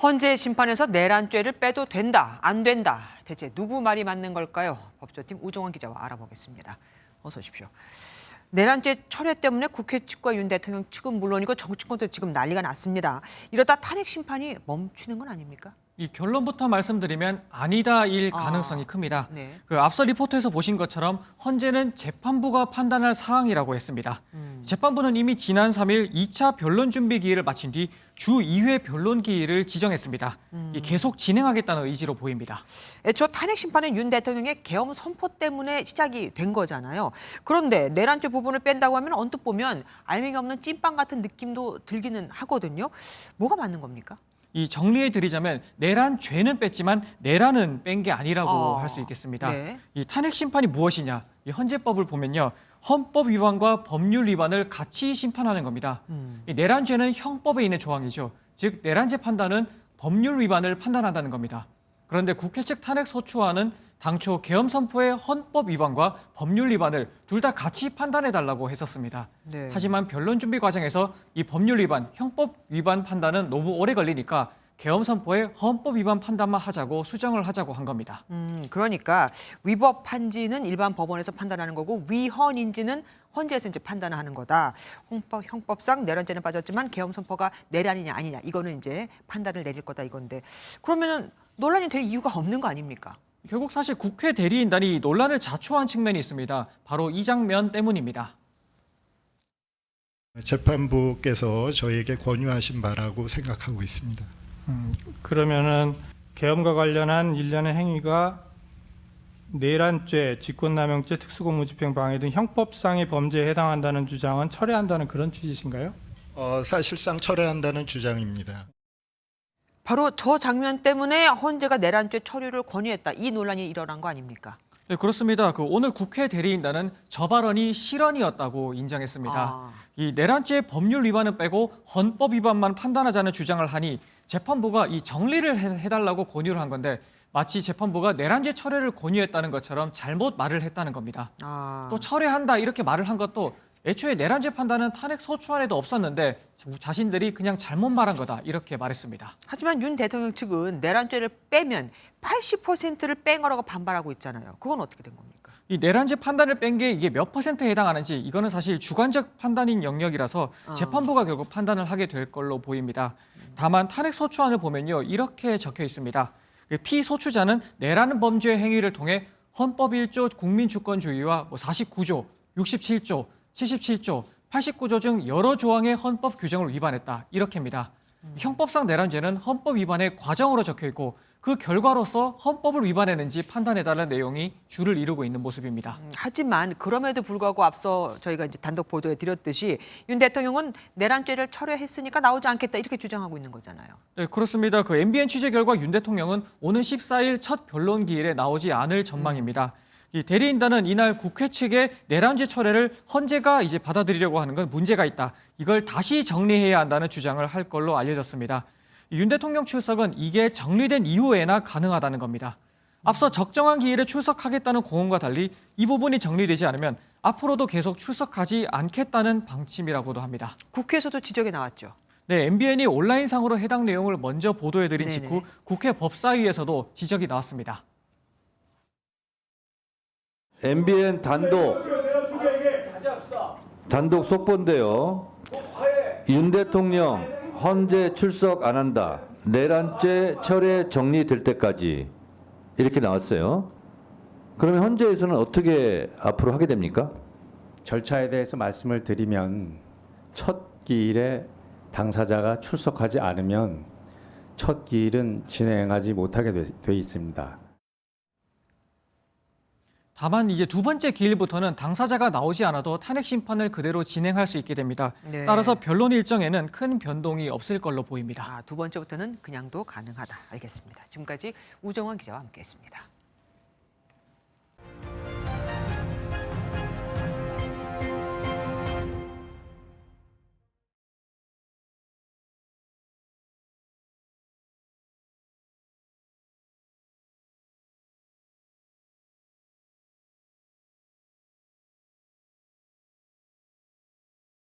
헌재 심판에서 내란죄를 빼도 된다, 안 된다. 대체 누구 말이 맞는 걸까요? 법조팀 우정원 기자와 알아보겠습니다. 어서 오십시오. 내란죄 철회 때문에 국회 측과 윤 대통령 측은 물론이고 정치권도 지금 난리가 났습니다. 이러다 탄핵 심판이 멈추는 건 아닙니까? 이 결론부터 말씀드리면 아니다일 가능성이 큽니다. 네. 앞서 리포트에서 보신 것처럼 헌재는 재판부가 판단할 사항이라고 했습니다. 재판부는 이미 지난 3일 2차 변론 준비 기일을 마친 뒤 주 2회 변론 기일을 지정했습니다. 계속 진행하겠다는 의지로 보입니다. 애초 탄핵 심판은 윤 대통령의 계엄 선포 때문에 시작이 된 거잖아요. 그런데 내란죄 부분을 뺀다고 하면 언뜻 보면 알맹이 없는 찐빵 같은 느낌도 들기는 하거든요. 뭐가 맞는 겁니까? 이 정리해 드리자면 내란죄는 뺐지만 내란은 뺀 게 아니라고 할 수 있겠습니다. 네. 이 탄핵 심판이 무엇이냐? 이 헌재법을 보면요. 헌법 위반과 법률 위반을 같이 심판하는 겁니다. 이 내란죄는 형법에 있는 조항이죠. 즉 내란죄 판단은 법률 위반을 판단한다는 겁니다. 그런데 국회 측 탄핵 소추안은 당초 계엄 선포의 헌법 위반과 법률 위반을 둘 다 같이 판단해달라고 했었습니다. 네. 하지만 변론 준비 과정에서 이 법률 위반, 형법 위반 판단은 너무 오래 걸리니까 계엄 선포의 헌법 위반 판단만 하자고 수정을 하자고 한 겁니다. 그러니까 위법한지는 일반 법원에서 판단하는 거고 위헌인지는 헌재에서 이제 판단하는 거다. 형법상 내란죄는 빠졌지만 계엄 선포가 내란이냐 아니냐 이거는 이제 판단을 내릴 거다 이건데 그러면은 논란이 될 이유가 없는 거 아닙니까? 결국 사실 국회 대리인단이 논란을 자초한 측면이 있습니다. 바로 이 장면 때문입니다. 재판부께서 저희에게 권유하신 바라고 생각하고 있습니다. 그러면은 계엄과 관련한 일련의 행위가 내란죄, 직권남용죄, 특수공무집행 방해 등 형법상의 범죄에 해당한다는 주장은 철회한다는 그런 취지신가요? 사실상 철회한다는 주장입니다. 바로 저 장면 때문에 헌재가 내란죄 처리를 권유했다. 이 논란이 일어난 거 아닙니까? 네, 그렇습니다. 오늘 국회 대리인단은 저 발언이 실언이었다고 인정했습니다. 이 내란죄 법률 위반은 빼고 헌법 위반만 판단하자는 주장을 하니 재판부가 이 정리를 해달라고 권유를 한 건데 마치 재판부가 내란죄 철회를 권유했다는 것처럼 잘못 말을 했다는 겁니다. 또 철회한다 이렇게 말을 한 것도 애초에 내란죄 판단은 탄핵 소추안에도 없었는데 자신들이 그냥 잘못 말한 거다 이렇게 말했습니다. 하지만 윤 대통령 측은 내란죄를 빼면 80%를 뺀 거라고 반발하고 있잖아요. 그건 어떻게 된 겁니까? 이 내란죄 판단을 뺀 게 이게 몇 %에 해당하는지 이거는 사실 주관적 판단인 영역이라서 재판부가 결국 판단을 하게 될 걸로 보입니다. 다만 탄핵 소추안을 보면요 이렇게 적혀 있습니다. 피소추자는 내란 범죄 행위를 통해 헌법 1조 국민주권주의와 49조, 67조, 77조, 89조 등 여러 조항의 헌법 규정을 위반했다. 이렇게입니다. 형법상 내란죄는 헌법 위반의 과정으로 적혀 있고 그 결과로서 헌법을 위반했는지 판단해달라는 내용이 주를 이루고 있는 모습입니다. 하지만 그럼에도 불구하고 앞서 저희가 이제 단독 보도해 드렸듯이 윤 대통령은 내란죄를 철회했으니까 나오지 않겠다 이렇게 주장하고 있는 거잖아요. 네, 그렇습니다. MBN 취재 결과 윤 대통령은 오는 14일 첫 변론 기일에 나오지 않을 전망입니다. 이 대리인단은 이날 국회 측의 내란죄 철회를 헌재가 이제 받아들이려고 하는 건 문제가 있다. 이걸 다시 정리해야 한다는 주장을 할 걸로 알려졌습니다. 윤 대통령 출석은 이게 정리된 이후에나 가능하다는 겁니다. 앞서 적정한 기일에 출석하겠다는 공언과 달리 이 부분이 정리되지 않으면 앞으로도 계속 출석하지 않겠다는 방침이라고도 합니다. 국회에서도 지적이 나왔죠. 네, MBN이 온라인상으로 해당 내용을 먼저 보도해드린 네네. 직후 국회 법사위에서도 지적이 나왔습니다. MBN 단독 속보인데요. 윤 대통령 헌재 출석 안 한다. 내란죄 철회 정리될 때까지 이렇게 나왔어요. 그러면 헌재에서는 어떻게 앞으로 하게 됩니까? 절차에 대해서 말씀을 드리면 첫 기일에 당사자가 출석하지 않으면 첫 기일은 진행하지 못하게 돼 있습니다. 다만 이제 두 번째 기일부터는 당사자가 나오지 않아도 탄핵 심판을 그대로 진행할 수 있게 됩니다. 네. 따라서 변론 일정에는 큰 변동이 없을 걸로 보입니다. 두 번째부터는 그냥도 가능하다. 알겠습니다. 지금까지 우정원 기자와 함께했습니다.